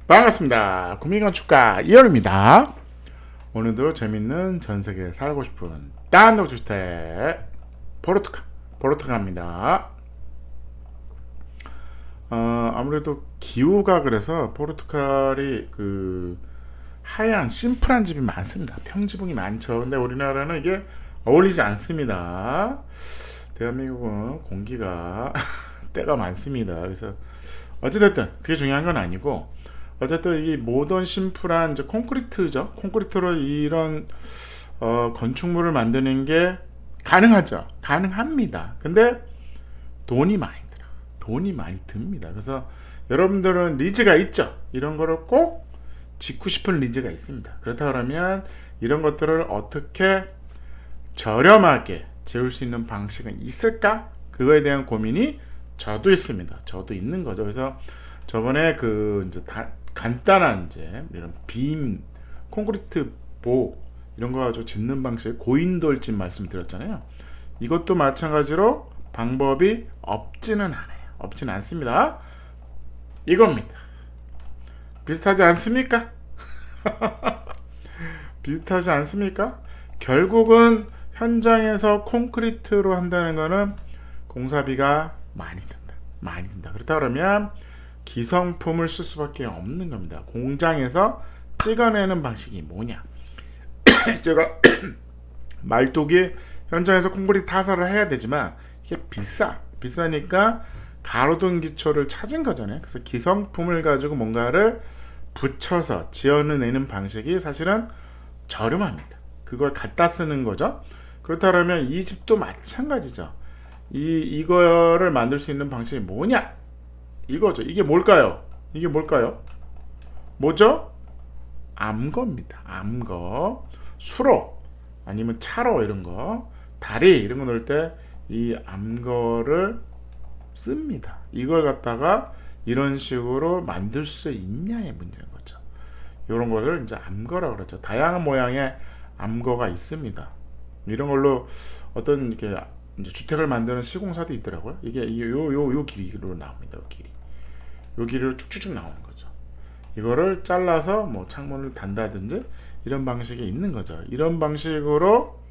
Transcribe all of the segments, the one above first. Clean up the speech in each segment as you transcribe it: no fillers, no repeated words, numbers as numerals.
반갑습니다. 구미건축가 이현우입니다. 오늘도 재밌는 전세계 살고 싶은 단독주택 포르투갈입니다. 아무래도 기후가 그래서 포르투갈이 하얀 심플한 집이 많습니다. 평지붕이 많죠. 근데 우리나라는 이게 어울리지 않습니다. 대한민국은 공기가 때가 많습니다. 그래서 어찌됐든 그게 중요한 건 아니고, 어쨌든 이 모던 심플한 이제 콘크리트죠. 콘크리트로 이런 건축물을 만드는 게 가능하죠. 가능합니다. 근데 돈이 많이 듭니다. 그래서 여러분들은 리즈가 있죠. 이런 거를 꼭 짓고 싶은 리즈가 있습니다. 그렇다 그러면 이런 것들을 어떻게 저렴하게 지을 수 있는 방식은 있을까? 그거에 대한 고민이 저도 있습니다. 저도 있는 거죠. 그래서 저번에 이제 간단한 이제 이런 빔, 콘크리트 이런 거 가지고 짓는 방식, 고인돌집 말씀드렸잖아요. 이것도 마찬가지로 방법이 없지는 않아요. 없지는 않습니다. 이겁니다. 비슷하지 않습니까? 비슷하지 않습니까? 결국은 현장에서 콘크리트로 한다는 거는 공사비가 많이 든다. 그렇다 그러면 기성품을 쓸 수밖에 없는 겁니다. 공장에서 찍어내는 방식이 뭐냐? 제가 말뚝이 현장에서 콘크리트 타설을 해야 되지만 이게 비싸니까 가로등 기초를 찾은 거잖아요. 그래서 기성품을 가지고 뭔가를 붙여서 지어내는 방식이 사실은 저렴합니다. 그걸 갖다 쓰는 거죠. 그렇다면 이 집도 마찬가지죠. 이거를 만들 수 있는 방식이 뭐냐? 이거죠. 이게 뭘까요? 뭐죠? 암거입니다. 암거. 수로 아니면 차로 이런 거, 다리 이런 거 넣을 때 이 암거를 씁니다. 이걸 갖다가 이런 식으로 만들 수 있냐의 문제인 거죠. 이런 거를 이제 암거라고 그러죠. 다양한 모양의 암거가 있습니다. 이런 걸로 어떤 이렇게 이제 주택을 만드는 시공사도 있더라고요. 이게 요 길이로 나옵니다. 요 길이로 쭉쭉쭉 나오는 거죠. 이거를 잘라서 뭐 창문을 단다든지 이런 방식이 있는 거죠. 이런 방식으로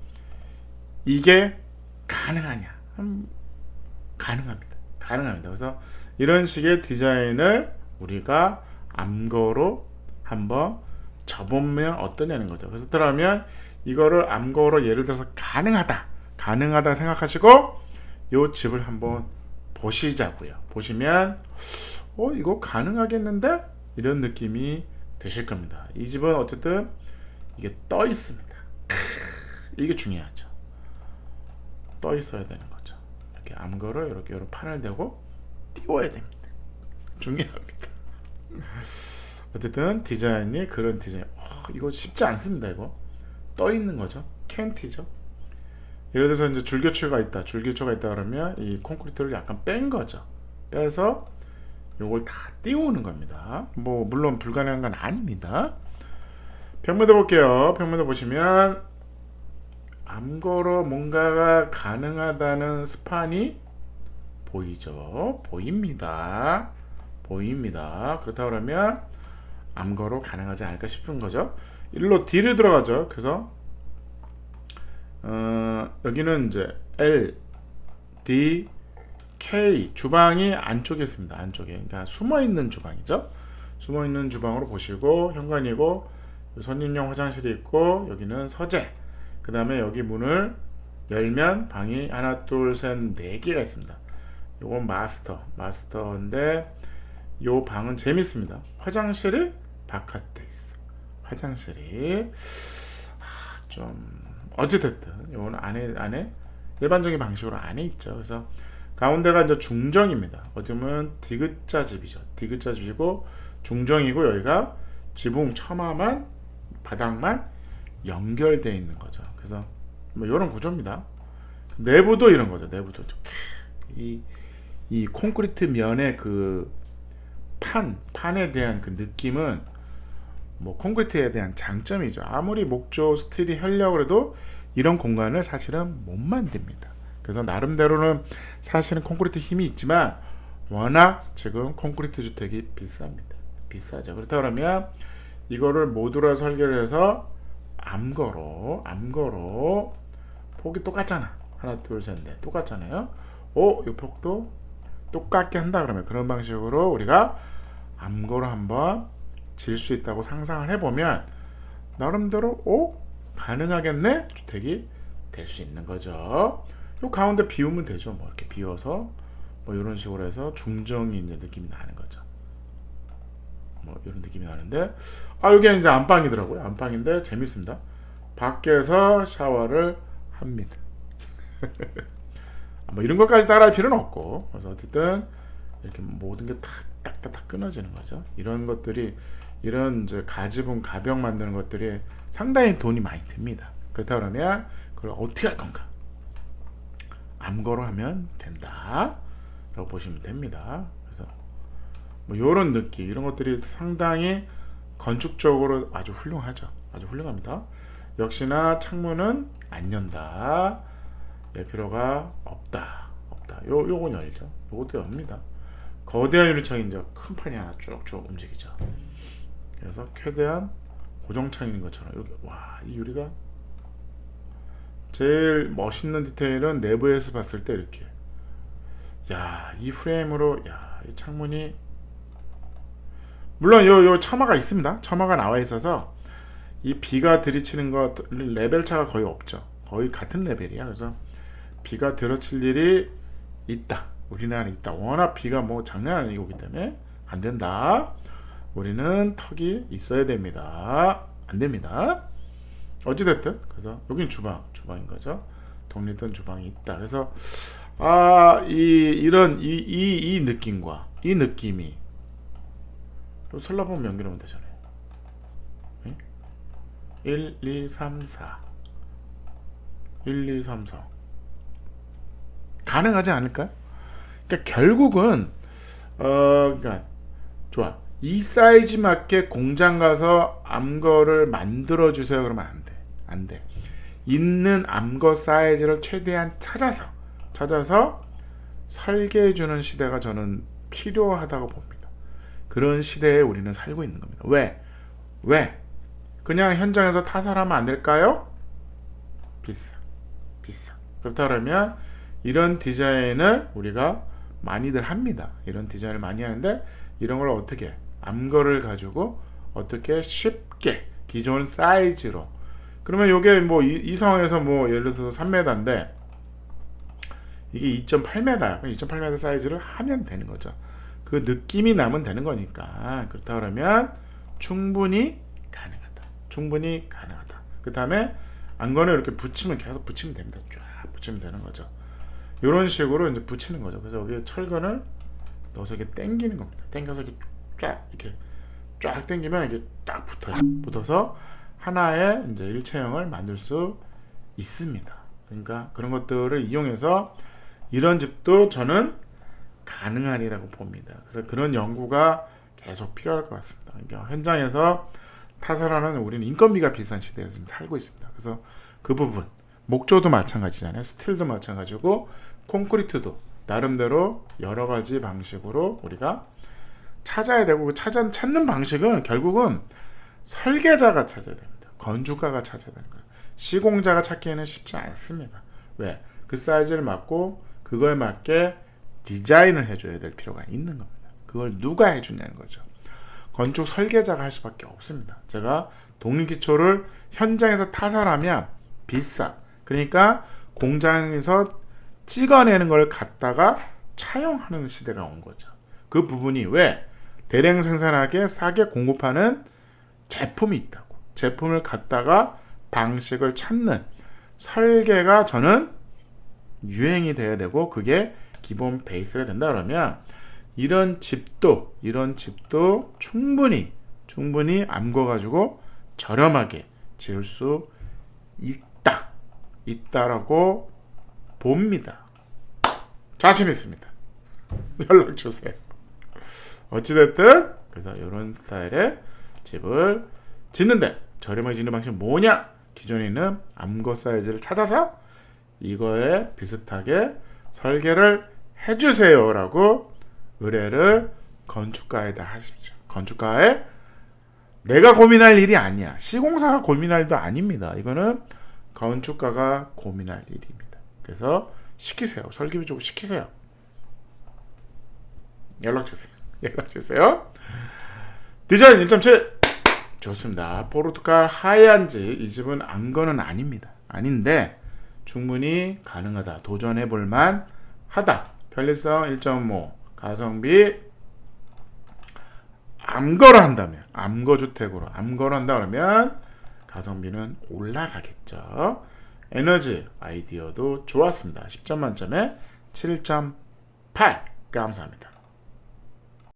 이게 가능하냐? 가능합니다. 그래서 이런 식의 디자인을 우리가 암거로 한번 접으면 어떠냐는 거죠. 그래서 그러면 이거를 암거로 예를 들어서 가능하다 생각하시고 이 집을 한번 보시자고요. 보시면 이거 가능하겠는데? 이런 느낌이 드실 겁니다. 이 집은 어쨌든 이게 떠 있습니다. 이게 중요하죠. 떠 있어야 되는 거죠. 이렇게 암거를 이렇게 판을 대고 띄워야 됩니다. 중요합니다. 어쨌든 디자인이 그런 디자인. 이거 쉽지 않습니다. 이거 떠 있는 거죠. 캔티죠. 예를 들어서 이제 줄교초가 있다 그러면 이 콘크리트를 약간 뺀 거죠. 빼서 요걸 다 띄우는 겁니다. 뭐 물론 불가능한 건 아닙니다. 벽면도 볼게요. 벽면도 보시면 암거로 뭔가가 가능하다는 스판이 보이죠. 보입니다. 그렇다 그러면 암거로 가능하지 않을까 싶은 거죠. 일로 D를 들어가죠. 그래서 여기는 이제 L, D, K 주방이 안쪽에 있습니다. 안쪽에. 그러니까 숨어있는 주방이죠. 숨어있는 주방으로 보시고 현관이고 손님용 화장실이 있고 여기는 서재. 그 다음에 여기 문을 열면 방이 하나 둘셋 4개가 있습니다. 요건 마스터인데 요 방은 재밌습니다. 화장실이 바깥에 있어. 화장실이 좀 어찌됐든 요건 안에 일반적인 방식으로 안에 있죠. 그래서 가운데가 이제 중정입니다. 어떻게 보면 디귿자집이고 중정이고 여기가 지붕 처마만 바닥만 연결되어 있는 거죠. 그래서 뭐 이런 구조입니다. 내부도 이런 거죠. 내부도 이 콘크리트 면의 판에 대한 그 느낌은 뭐 콘크리트에 대한 장점이죠. 아무리 목조 스틸이 하려고 해도 이런 공간을 사실은 못 만듭니다. 그래서 나름대로는 사실은 콘크리트 힘이 있지만 워낙 지금 콘크리트 주택이 비쌉니다. 비싸죠. 그렇다 그러면 이거를 모듈화 설계를 해서 암거로 폭이 똑같잖아. 하나 둘 셋 넷 똑같잖아요. 이 폭도 똑같게 한다 그러면 그런 방식으로 우리가 암거로 한번 질 수 있다고 상상을 해보면 나름대로 가능하겠네 주택이 될 수 있는 거죠. 요 가운데 비우면 되죠. 뭐 이렇게 비워서 뭐 이런 식으로 해서 중정이 이제 느낌이 나는 거죠. 뭐 이런 느낌이 나는데 여기 이제 안방이더라고요. 안방인데 재밌습니다. 밖에서 샤워를 합니다. 뭐 이런 것까지 따라할 필요는 없고 그래서 어쨌든 이렇게 모든 게 딱딱딱 끊어지는 거죠. 이런 것들이 이런 이제 가지분 가벽 만드는 것들이 상당히 돈이 많이 듭니다. 그렇다 그러면 그걸 어떻게 할 건가? 암거로 하면 된다 라고 보시면 됩니다. 그래서 뭐 이런 느낌 이런 것들이 상당히 건축적으로 아주 훌륭하죠. 아주 훌륭합니다. 역시나 창문은 안 연다. 열 필요가 없다. 요건 열죠. 요것도 엽니다. 거대한 유리창이 이제 큰 판이 하나 쭉쭉 움직이죠. 그래서 최대한 고정창인 것처럼 이렇게 이 유리가 제일 멋있는 디테일은 내부에서 봤을 때 이렇게 이 프레임으로 이 창문이 물론 요 처마가 있습니다. 처마가 나와 있어서 이 비가 들이치는 거 레벨 차가 거의 없죠. 거의 같은 레벨이야. 그래서 비가 들어칠 일이 있다. 우리나라는 있다. 워낙 비가 뭐 장난 아니고 오기 때문에 안 된다. 우리는 턱이 있어야 됩니다. 안 됩니다. 어찌됐든 그래서 여기는 주방인 거죠. 독립된 주방이 있다. 그래서 이런 느낌과 이 느낌이 설라보면 연결하면 되잖아요. 1, 2, 3, 4 1, 2, 3, 4 가능하지 않을까요? 그러니까 결국은 그러니까 좋아. 이 사이즈 맞게 공장 가서 암거를 만들어 주세요. 그러면 안 돼. 있는 암거 사이즈를 최대한 찾아서 설계해 주는 시대가 저는 필요하다고 봅니다. 그런 시대에 우리는 살고 있는 겁니다. 왜? 그냥 현장에서 타설하면 안 될까요? 비싸. 그렇다 그러면 이런 디자인을 우리가 많이들 합니다. 이런 디자인을 많이 하는데 이런 걸 어떻게 암거를 가지고 어떻게 쉽게 기존 사이즈로 그러면 이게 뭐 이 상황에서 뭐 예를 들어서 3m인데 이게 2.8m야. 2.8m 사이즈를 하면 되는 거죠. 그 느낌이 나면 되는 거니까 그렇다 그러면 충분히 가능하다. 그 다음에 안건을 이렇게 계속 붙이면 됩니다. 쫙 붙이면 되는 거죠. 이런 식으로 이제 붙이는 거죠. 그래서 여기에 철근을 넣어서 이렇게 당기는 겁니다. 당겨서 이렇게 쫙 당기면 이게 딱 붙어서 하나의 이제 일체형을 만들 수 있습니다. 그러니까 그런 것들을 이용해서 이런 집도 저는 가능하리라고 봅니다. 그래서 그런 연구가 계속 필요할 것 같습니다. 그러니까 현장에서 타설하는 우리는 인건비가 비싼 시대에 지금 살고 있습니다. 그래서 그 부분 목조도 마찬가지잖아요. 스틸도 마찬가지고 콘크리트도 나름대로 여러 가지 방식으로 우리가 찾아야 되고 그 찾는 방식은 결국은 설계자가 찾아야 됩니다. 건축가가 찾아야 되는 거예요. 시공자가 찾기에는 쉽지 않습니다. 왜? 그 사이즈를 맞고 그거에 맞게 디자인을 해줘야 될 필요가 있는 겁니다. 그걸 누가 해주냐는 거죠. 건축 설계자가 할 수밖에 없습니다. 제가 독립기초를 현장에서 타설하면 비싸. 그러니까 공장에서 찍어내는 걸 갖다가 차용하는 시대가 온 거죠. 그 부분이 왜? 대량 생산하게 싸게 공급하는 제품이 있다고. 제품을 갖다가 방식을 찾는 설계가 저는 유행이 돼야 되고 그게 기본 베이스가 된다 그러면 이런 집도 충분히 암거 가지고 저렴하게 지을 수 있다라고 봅니다. 자신 있습니다. 연락 주세요. 어찌됐든 그래서 이런 스타일의 집을 짓는데 저렴하게 짓는 방식은 뭐냐? 기존에 있는 암거 사이즈를 찾아서 이거에 비슷하게 설계를 해주세요라고 의뢰를 건축가에다 하십시오. 건축가에 내가 고민할 일이 아니야. 시공사가 고민할 일도 아닙니다. 이거는 건축가가 고민할 일입니다. 그래서 시키세요. 설계비 주고 시키세요. 연락주세요. 연락주세요. 디자인 1.7 좋습니다. 포르투갈 하얀지 이 집은 안 거는 아닙니다. 아닌데 충분히 가능하다. 도전해볼만 하다. 편리성 1.5 가성비 암거로 한다면 암거주택으로 암거로 한다 그러면 가성비는 올라가겠죠. 에너지 아이디어도 좋았습니다. 10점 만점에 7.8 감사합니다.